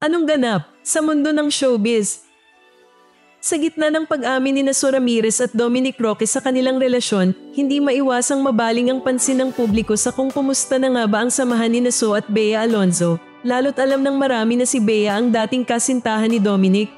Anong ganap sa mundo ng showbiz? Sa gitna ng pag-amin ni Su Ramirez at Dominic Roque sa kanilang relasyon, hindi maiwasang mabaling ang pansin ng publiko sa kung kumusta na nga ba ang samahan ni Su at Bea Alonzo, lalo't alam ng marami na si Bea ang dating kasintahan ni Dominic.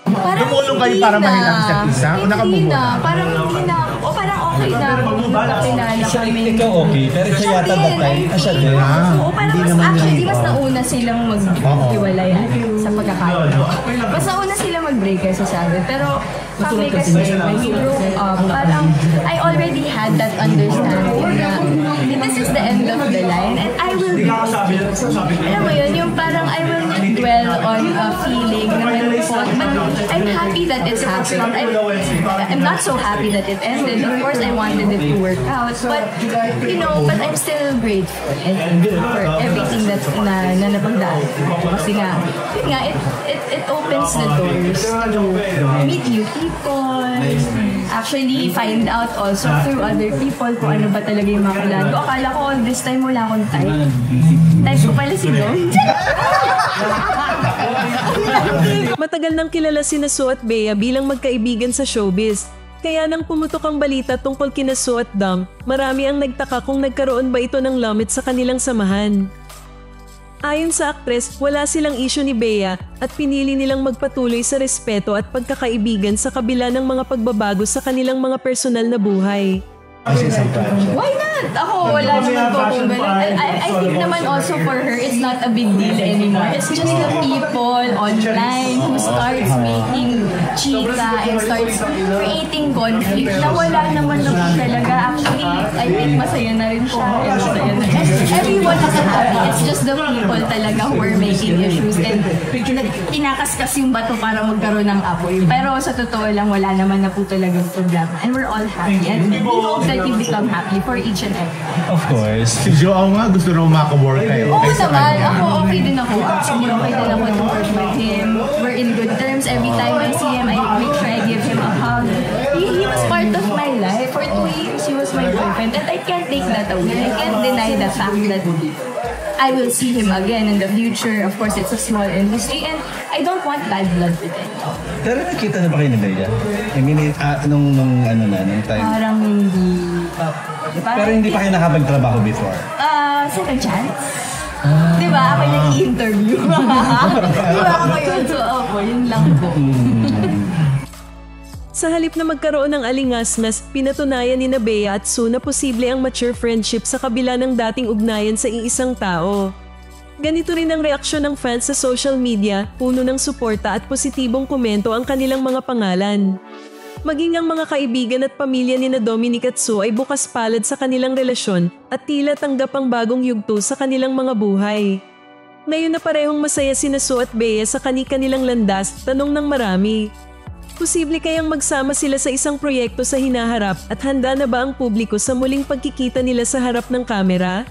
Tumulong kayo para mahal ang isa't isa? O Hindi na. Parang hindi na. O parang okay na. Magkakilala kami. Ikaw okay, pero siya yata that time. Siya din. Oo, parang actually, mas nauna silang mag-iwalay sa pagkakataon. Mas nauna silang mag-break kaysa sa akin. Pero kami kasi, when we broke up, parang I already had that understanding na this is the end of the line and I will be okay. Alam mo yun, yung parang I will not dwell on a feeling na meron po. But I'm happy that it's happened. I'm not so happy that it ended. Of course, I wanted it to work out. But, you know, but I'm still grateful for everything that's na napagdaan. Kasi nga, it opens the doors to meet new people. Actually, find out also through other people kung ano ba talaga yung mga kailangan ko. Akala ko all this time wala akong type. Type ko pala si Dom. Matagal nang kilala sina Su at Bea bilang magkaibigan sa showbiz. Kaya nang pumutok ang balita tungkol kina Su at Dom, marami ang nagtaka kung nagkaroon ba ito ng lamit sa kanilang samahan. Ayon sa aktres, wala silang issue ni Bea at pinili nilang magpatuloy sa respeto at pagkakaibigan sa kabila ng mga pagbabago sa kanilang mga personal na buhay. Why not? Ako, wala naman po akong ganun. I think naman also for her, it's not a big deal anymore. It's just the people online who starts making chika and starts creating conflict na wala naman na po talaga. Actually, I think masaya na rin po. Everyone is happy. It's just the people talaga who are making issues and kinakaskas yung bato para magkaroon ng apoy. Pero sa totoo lang, wala naman na po talagang problema. And we're all happy. And we hope that you become happy for each and every one. Of course. Si Joao nga, gusto rin maka-work kayo. Oo naman. Ako, okay din ako. Actually, okay din ako to work with him. We're in good terms. Every time I see him, I make sure I give him a hug. He was part of my life. For 2 years, he was my boyfriend. And I can't take that away. I can't deny the fact that I will see him again in the future. Of course, it's a small industry and I don't want bad blood with it. Pero nakita na ba kayo ni Bea? I mean, nung time? Parang hindi. Pero hindi pa kayo nakapagtrabaho before? Second chance. Diba? Ako nag-i-interview. Diba ako yun? So, yun lang po. Sa halip na magkaroon ng alingasngas, pinatunayan ni Bea at Su na posible ang mature friendship sa kabila ng dating ugnayan sa iisang tao. Ganito rin ang reaksyon ng fans sa social media, puno ng suporta at positibong komento ang kanilang mga pangalan. Maging ang mga kaibigan at pamilya ni Dominic at Su ay bukas palad sa kanilang relasyon at tila tanggap ang bagong yugto sa kanilang mga buhay. Ngayon na parehong masaya sina Su at Bea sa kani-kanilang landas, tanong ng marami. Posible kayang magsama sila sa isang proyekto sa hinaharap at handa na ba ang publiko sa muling pagkikita nila sa harap ng kamera?